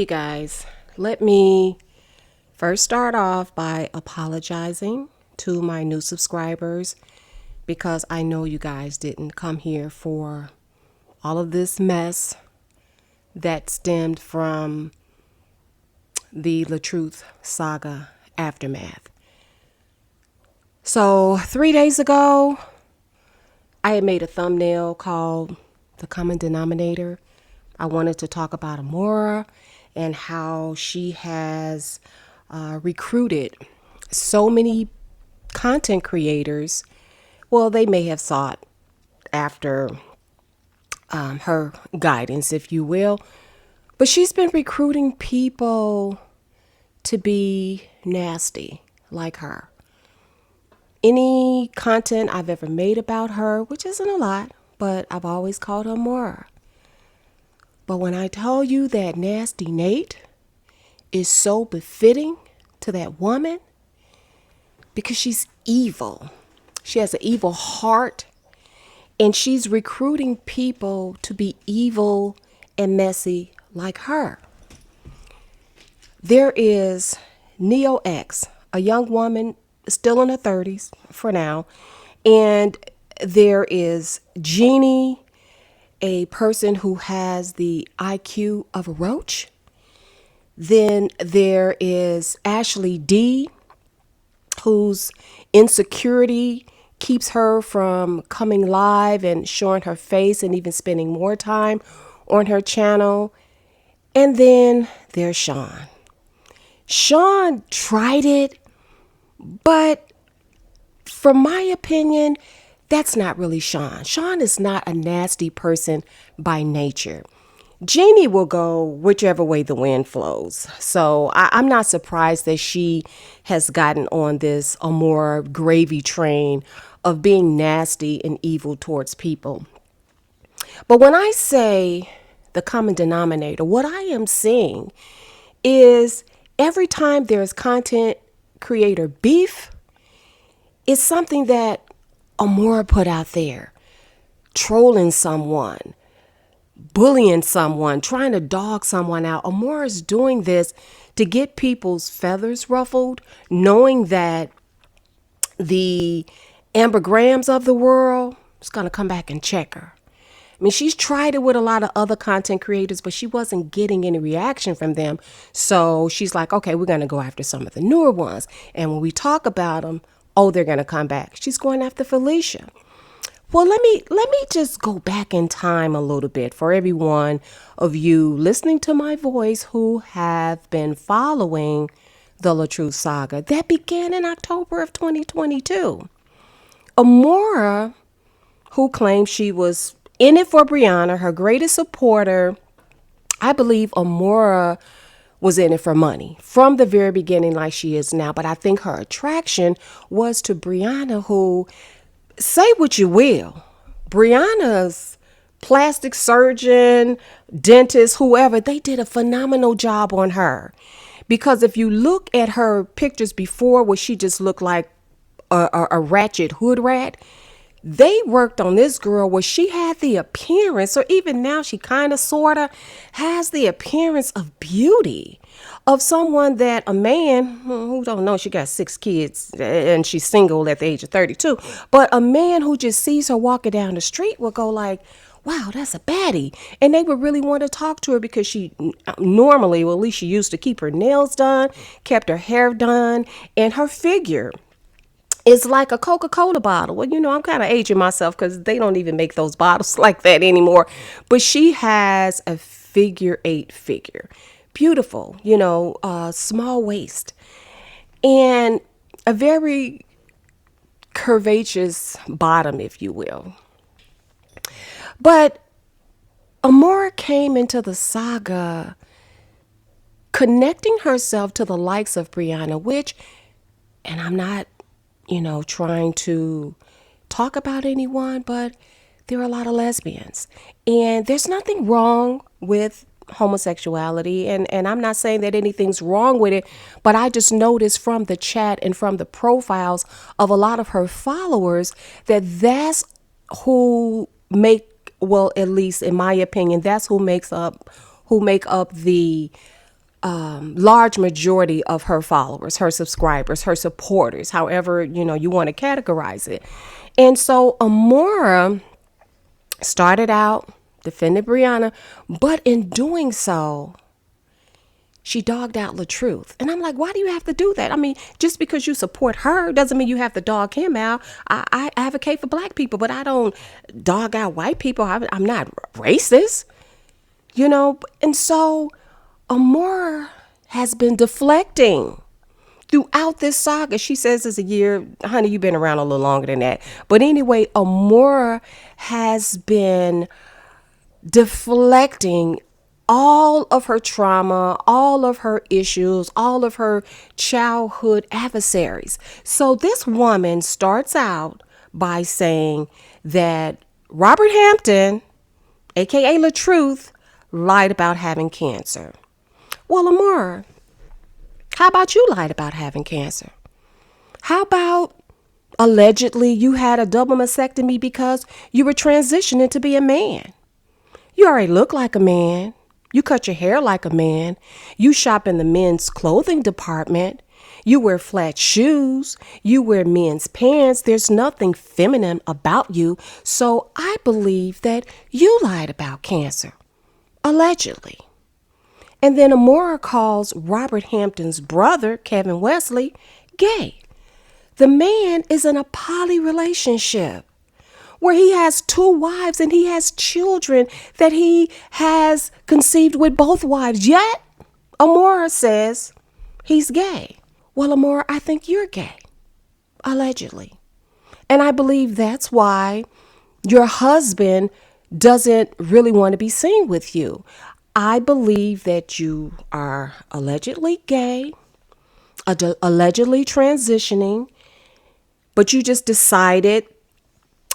Hey guys, let me first start off by apologizing to my new subscribers because I know you guys didn't come here for all of this mess that stemmed from the LaTruth saga aftermath. So 3 days ago, I had made a thumbnail called The Common Denominator. I wanted to talk about Amora and how she has recruited so many content creators. Well, they may have sought after her guidance, if you will, but she's been recruiting people to be nasty like her. Any content I've ever made about her, which isn't a lot, but I've always called her Amora. But when I tell you that Nasty Nate is so befitting to that woman, because she's evil. She has an evil heart, and she's recruiting people to be evil and messy like her. There is Neo X, a young woman still in her 30s for now, and there is Jeannie, a person who has the IQ of a roach. Then there is Ashley D, whose insecurity keeps her from coming live and showing her face and even spending more time on her channel. And then there's Sean. Sean tried it, but from my opinion, that's not really Sean. Sean is not a nasty person by nature. Jeannie will go whichever way the wind flows. So I'm not surprised that she has gotten on this Amora gravy train of being nasty and evil towards people. But when I say the common denominator, what I am seeing is every time there's content creator beef, it's something that Amora put out there, trolling someone, bullying someone, trying to dog someone out. Amora's doing this to get people's feathers ruffled, knowing that the Amber Grahams of the world is going to come back and check her. I mean, she's tried it with a lot of other content creators, but she wasn't getting any reaction from them. So she's like, okay, we're going to go after some of the newer ones. And when we talk about them, oh, they're going to come back. She's going after Felicia. Well, let me just go back in time a little bit for every one of you listening to my voice who have been following the LaTruth saga that began in October of 2022. Amora, who claimed she was in it for Brianna, her greatest supporter, I believe Amora was in it for money from the very beginning like she is now. But I think her attraction was to Brianna, who, say what you will, Brianna's plastic surgeon, dentist, whoever, they did a phenomenal job on her. Because if you look at her pictures before where she just looked like a ratchet hood rat, they worked on this girl where she had the appearance, or even now she kind of sort of has the appearance of beauty, of someone that a man who don't know, she got 6 kids and she's single at the age of 32, but a man who just sees her walking down the street will go like, wow, that's a baddie. And they would really want to talk to her because she normally, well, at least she used to keep her nails done, kept her hair done, and her figure is like a Coca-Cola bottle. Well, you know, I'm kind of aging myself because they don't even make those bottles like that anymore. But she has a figure 8 figure. Beautiful, you know, small waist. And a very curvaceous bottom, if you will. But Amora came into the saga connecting herself to the likes of Brianna, which, and I'm not, trying to talk about anyone, but there are a lot of lesbians. And there's nothing wrong with homosexuality. And I'm not saying that anything's wrong with it, but I just noticed from the chat and from the profiles of a lot of her followers that that's who at least in my opinion, that's who make up the large majority of her followers, her subscribers, her supporters, however, you want to categorize it. And so Amora started out defending Brianna, but in doing so, she dogged out LaTruth. And I'm like, why do you have to do that? I mean, just because you support her doesn't mean you have to dog him out. I advocate for black people, but I don't dog out white people. I'm not racist, And so Amora has been deflecting throughout this saga. She says it's a year. Honey, you've been around a little longer than that. But anyway, Amora has been deflecting all of her trauma, all of her issues, all of her childhood adversaries. So this woman starts out by saying that Robert Hampton, aka LaTruth, lied about having cancer. Well, Amora, how about you lied about having cancer? How about allegedly you had a double mastectomy because you were transitioning to be a man? You already look like a man. You cut your hair like a man. You shop in the men's clothing department. You wear flat shoes. You wear men's pants. There's nothing feminine about you. So I believe that you lied about cancer, allegedly. And then Amora calls Robert Hampton's brother, Kevin Wesley, gay. The man is in a poly relationship where he has 2 wives and he has children that he has conceived with both wives. Yet, Amora says he's gay. Well, Amora, I think you're gay, allegedly. And I believe that's why your husband doesn't really want to be seen with you. I believe that you are allegedly gay, allegedly transitioning, but you just decided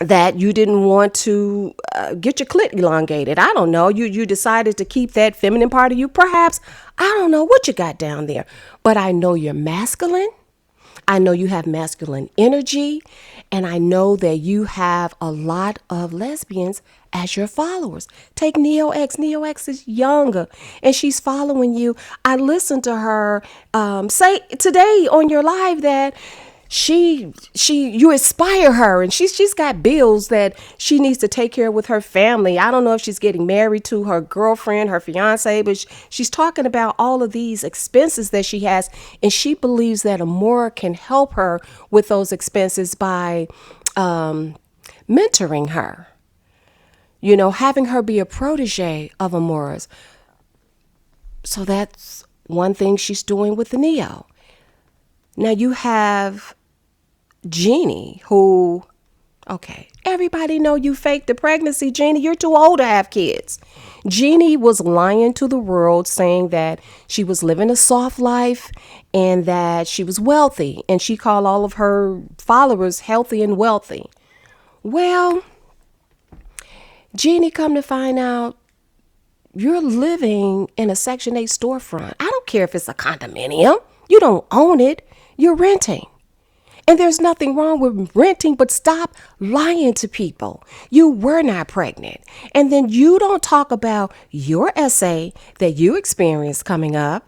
that you didn't want to get your clit elongated. I don't know. You decided to keep that feminine part of you. Perhaps. I don't know what you got down there. But I know you're masculine. I know you have masculine energy. And I know that you have a lot of lesbians as your followers. Take Neo X. Neo X is younger and she's following you. I listened to her say today on your live that you inspire her, and she's got bills that she needs to take care of with her family. I don't know if she's getting married to her girlfriend, her fiance, but she's talking about all of these expenses that she has, and she believes that Amora can help her with those expenses by mentoring her, having her be a protege of Amora's. So that's one thing she's doing with the Neo. Now you have Jeannie, who, okay, everybody know you faked the pregnancy, Jeannie. You're too old to have kids. Jeannie was lying to the world, saying that she was living a soft life and that she was wealthy. And she called all of her followers healthy and wealthy. Well, Jeannie, come to find out, you're living in a Section 8 storefront. I don't care if it's a condominium. You don't own it. You're renting. And there's nothing wrong with renting, but stop lying to people. You were not pregnant. And then you don't talk about your essay that you experienced coming up,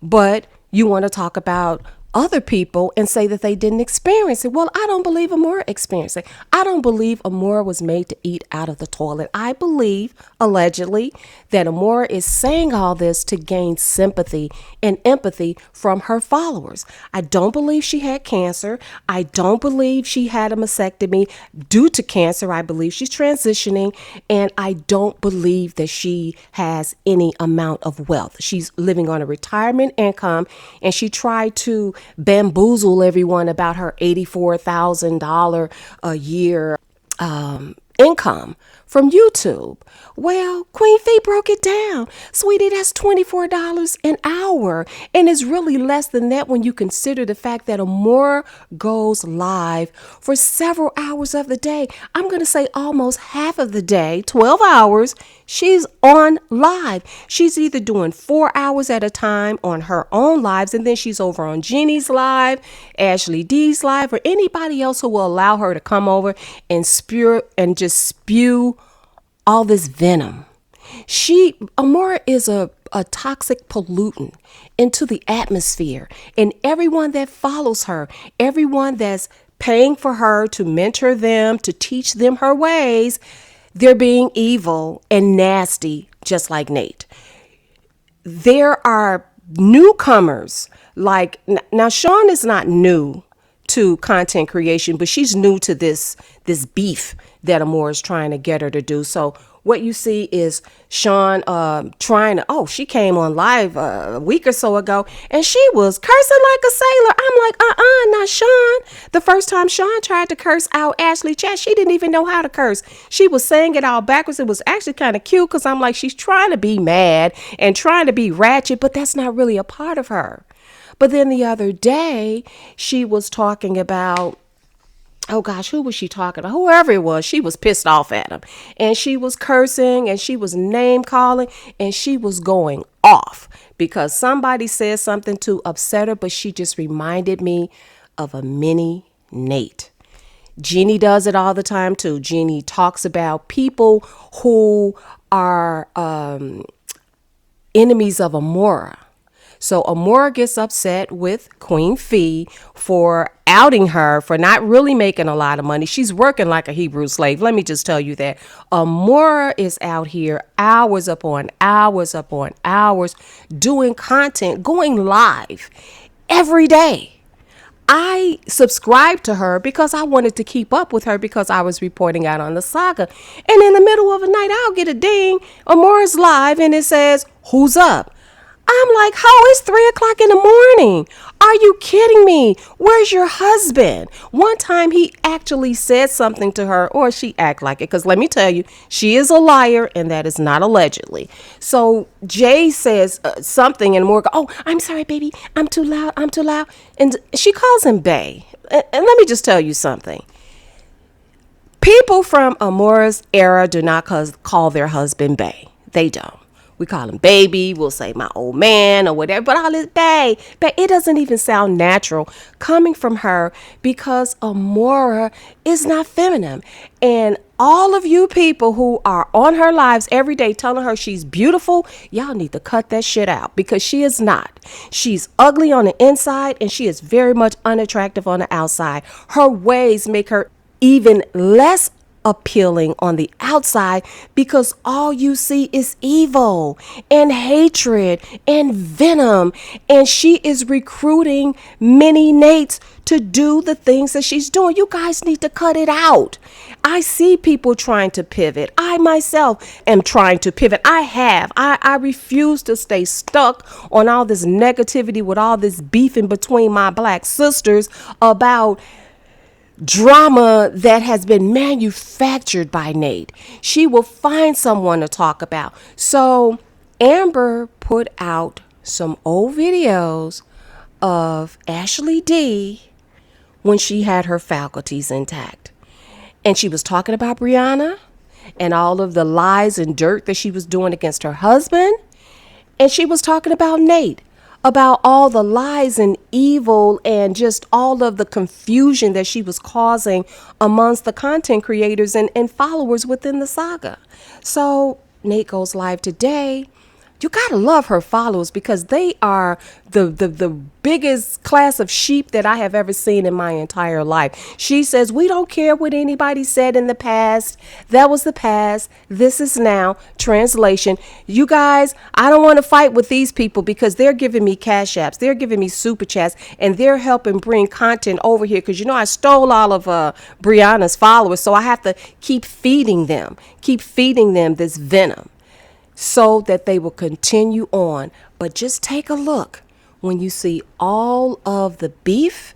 but you want to talk about other people and say that they didn't experience it. Well, I don't believe Amora experienced it. I don't believe Amora was made to eat out of the toilet. I believe, allegedly, that Amora is saying all this to gain sympathy and empathy from her followers. I don't believe she had cancer. I don't believe she had a mastectomy due to cancer. I believe she's transitioning, and I don't believe that she has any amount of wealth. She's living on a retirement income, and she tried to bamboozle everyone about her $84,000 a year income from YouTube. Well, Queen Fee broke it down. Sweetie, that's $24 an hour. And it's really less than that when you consider the fact that Amora goes live for several hours of the day. I'm going to say almost half of the day, 12 hours, she's on live. She's either doing 4 hours at a time on her own lives, and then she's over on Jeannie's live, Ashley D's live, or anybody else who will allow her to come over and spew all this venom. Amora is a a toxic pollutant into the atmosphere. And everyone that follows her, everyone that's paying for her to mentor them, to teach them her ways, they're being evil and nasty, just like Nate. There are newcomers like now Sean is not new to content creation, but she's new to this beef that Amore is trying to get her to do. So what you see is Sean trying to, she came on live a week or so ago and she was cursing like a sailor. I'm like, not Sean. The first time Sean tried to curse out Ashley Chat, she didn't even know how to curse. She was saying it all backwards. It was actually kind of cute because I'm like, she's trying to be mad and trying to be ratchet, but that's not really a part of her. But then the other day, she was talking about, oh gosh, who was she talking about? Whoever it was, she was pissed off at him. And she was cursing and she was name calling and she was going off because somebody said something to upset her, but she just reminded me of a mini Nate. Jeannie does it all the time too. Jeannie talks about people who are enemies of Amora. So Amora gets upset with Queen Fee for outing her for not really making a lot of money. She's working like a Hebrew slave. Let me just tell you that. Amora is out here hours upon hours doing content, going live every day. I subscribed to her because I wanted to keep up with her because I was reporting out on the saga. And in the middle of the night, I'll get a ding. Amora's live and it says, "Who's up?" I'm like, it's 3:00 in the morning. Are you kidding me? Where's your husband? One time he actually said something to her, or she act like it. Because let me tell you, she is a liar and that is not allegedly. So Jay says something and Morgan, I'm sorry, baby. I'm too loud. And she calls him Bae. And let me just tell you something. People from Amora's era do not call their husband Bae. They don't. We call him baby. We'll say my old man or whatever. But all this bae, it doesn't even sound natural coming from her because Amora is not feminine. And all of you people who are on her lives every day telling her she's beautiful, y'all need to cut that shit out because she is not. She's ugly on the inside and she is very much unattractive on the outside. Her ways make her even less appealing on the outside because all you see is evil and hatred and venom, and she is recruiting many Nates to do the things that she's doing. You guys need to cut it out. I see people trying to pivot. I myself am trying to pivot. I refuse to stay stuck on all this negativity with all this beefing between my black sisters about drama that has been manufactured by Nate. She will find someone to talk about. So Amber put out some old videos of Ashley D when she had her faculties intact. And she was talking about Brianna and all of the lies and dirt that she was doing against her husband. And she was talking about Nate, about all the lies and evil and just all of the confusion that she was causing amongst the content creators and followers within the saga. So Nate goes live today. You gotta love her followers because they are the biggest class of sheep that I have ever seen in my entire life. She says, we don't care what anybody said in the past. That was the past. This is now. Translation. You guys, I don't want to fight with these people because they're giving me cash apps. They're giving me super chats and they're helping bring content over here because, I stole all of Brianna's followers. So I have to keep feeding them this venom, so that they will continue on. But just take a look when you see all of the beef.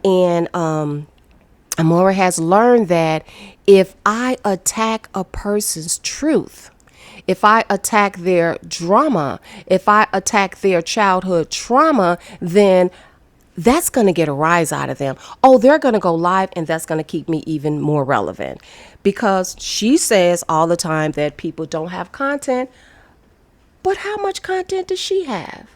And Amora has learned that if I attack a person's truth, if I attack their drama, if I attack their childhood trauma, then that's going to get a rise out of them. They're going to go live and that's going to keep me even more relevant. Because she says all the time that people don't have content. But how much content does she have?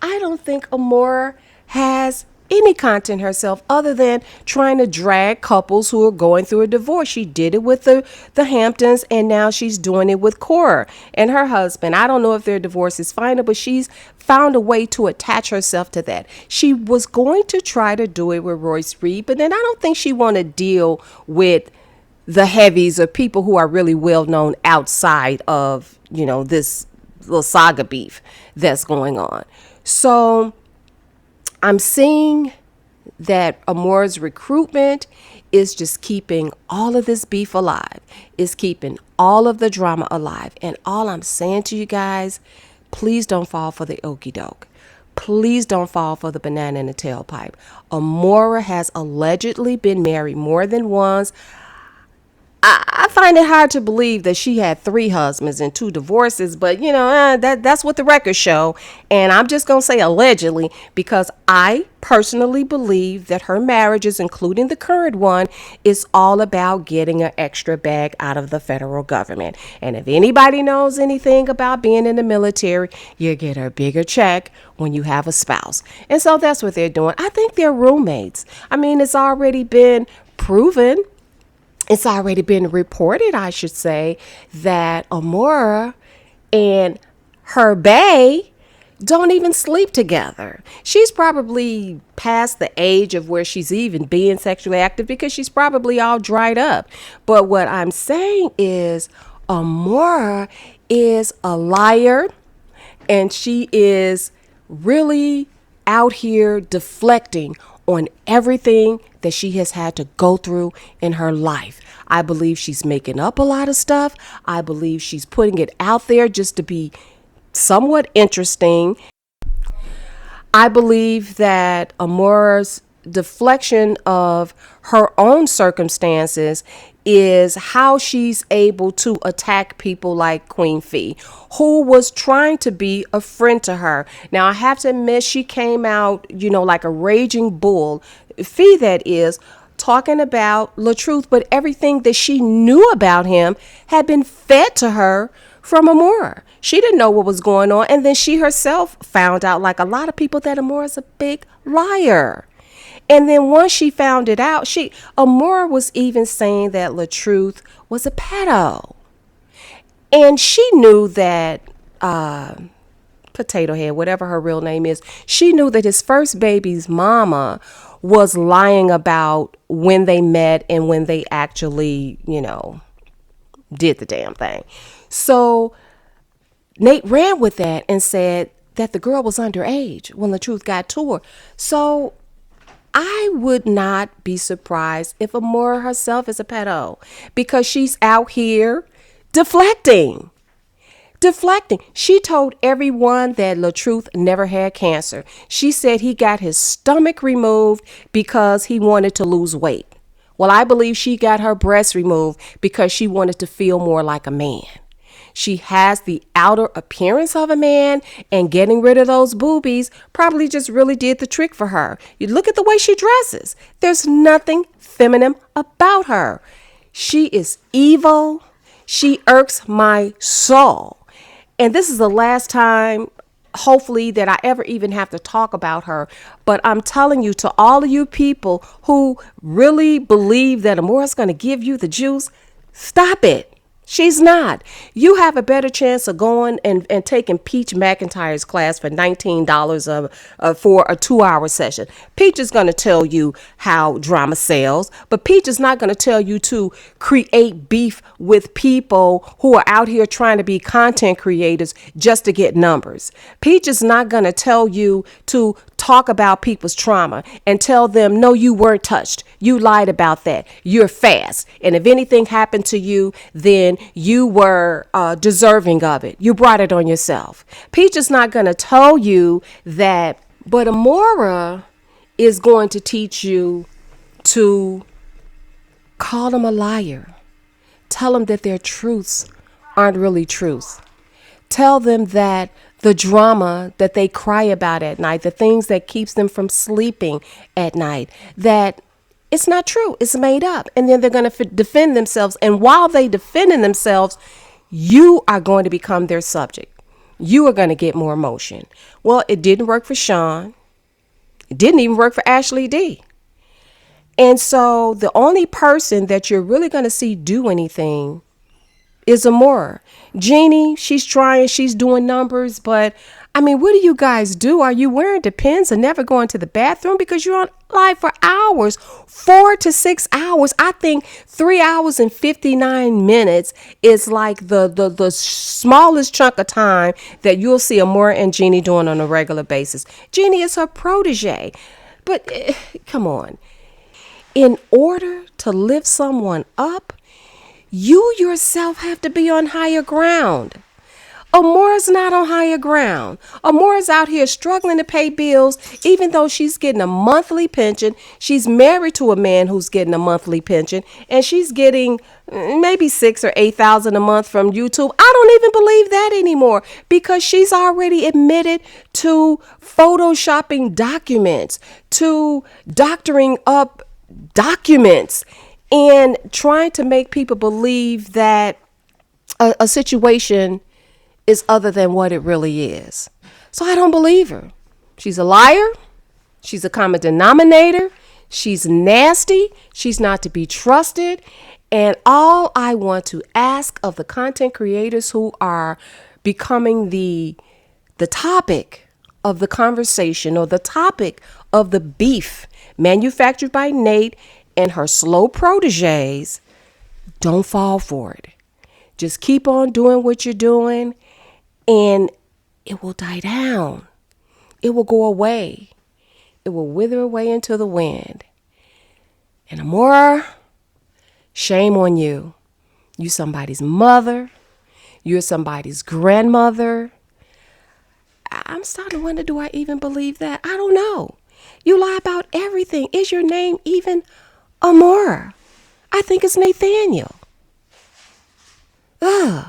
I don't think Amora has any content herself other than trying to drag couples who are going through a divorce. She did it with the Hamptons, and now she's doing it with Cora and her husband. I don't know if their divorce is final, but she's found a way to attach herself to that. She was going to try to do it with Royce Reed, but then I don't think she want to deal with the heavies or people who are really well known outside of, this little saga beef that's going on. So I'm seeing that Amora's recruitment is just keeping all of this beef alive, is keeping all of the drama alive. And all I'm saying to you guys, please don't fall for the okie doke. Please don't fall for the banana in the tailpipe. Amora has allegedly been married more than once. I find it hard to believe that she had 3 husbands and 2 divorces, but that's what the records show. And I'm just going to say allegedly, because I personally believe that her marriages, including the current one, is all about getting an extra bag out of the federal government. And if anybody knows anything about being in the military, you get a bigger check when you have a spouse. And so that's what they're doing. I think they're roommates. I mean, it's already been proven. It's already been reported, I should say, that Amora and her bae don't even sleep together. She's probably past the age of where she's even being sexually active because she's probably all dried up. But what I'm saying is Amora is a liar, and she is really out here deflecting on everything that she has had to go through in her life. I believe she's making up a lot of stuff. I believe she's putting it out there just to be somewhat interesting. I believe that Amora's deflection of her own circumstances is how she's able to attack people like Queen Fee, who was trying to be a friend to her. Now, I have to admit, she came out, like a raging bull, Fee that is, talking about LaTruth, but everything that she knew about him had been fed to her from Amora. She didn't know what was going on, and then she herself found out, like a lot of people, that Amora's a big liar. And then once she found it out, Amora was even saying that LaTruth was a pedo. And she knew that Potato Head, whatever her real name is, she knew that his first baby's mama was lying about when they met and when they actually, did the damn thing. So Nate ran with that and said that the girl was underage when LaTruth got to her. So I would not be surprised if Amora herself is a pedo, because she's out here deflecting. She told everyone that LaTruth never had cancer. She said he got his stomach removed because he wanted to lose weight. Well, I believe she got her breasts removed because she wanted to feel more like a man. She has the outer appearance of a man, and getting rid of those boobies probably just really did the trick for her. You look at the way she dresses. There's nothing feminine about her. She is evil. She irks my soul. And this is the last time, hopefully, that I ever even have to talk about her. But I'm telling you, to all of you people who really believe that Amora's going to give you the juice, stop it. She's not. You have a better chance of going and taking Peach McIntyre's class for $19 for a 2-hour session. Peach is going to tell you how drama sells, but Peach is not going to tell you to create beef with people who are out here trying to be content creators just to get numbers. Peach is not going to tell you to talk about people's trauma and tell them, no, you weren't touched. You lied about that. You're fast. And if anything happened to you, then you were deserving of it. You brought it on yourself. Peach is not going to tell you that, but Amora is going to teach you to call them a liar. Tell them that their truths aren't really truths. Tell them that the drama that they cry about at night, the things that keeps them from sleeping at night, that it's not true. It's made up. And then they're going to defend themselves. And while they defending themselves, you are going to become their subject. You are going to get more emotion. Well, it didn't work for Sean. It didn't even work for Ashley D. And so the only person that you're really going to see do anything is Amora. Jeannie, she's trying, she's doing numbers, but I mean, what do you guys do? Are you wearing Depends and never going to the bathroom? Because you're on live for hours, 4 to 6 hours. I think 3 hours and 59 minutes is like the smallest chunk of time that you'll see Amora and Jeannie doing on a regular basis. Jeannie is her protege. But come on. In order to lift someone up, you yourself have to be on higher ground. Amora's not on higher ground. Amora's out here struggling to pay bills, even though she's getting a monthly pension. She's married to a man who's getting a monthly pension, and she's getting maybe 6 or 8,000 a month from YouTube. I don't even believe that anymore, because she's already admitted to photoshopping documents, to doctoring up documents, and trying to make people believe that a situation is other than what it really is. So I don't believe her. She's a liar. She's a common denominator. She's nasty. She's not to be trusted. And all I want to ask of the content creators who are becoming the topic of the conversation, or the topic of the beef manufactured by Nate and her slow proteges, don't fall for it. Just keep on doing what you're doing, and it will die down. It will go away. It will wither away into the wind. And Amora, shame on you. You somebody's mother. You're somebody's grandmother. I'm starting to wonder, do I even believe that? I don't know. You lie about everything. Is your name even Amora? I think it's Nathaniel. Ugh.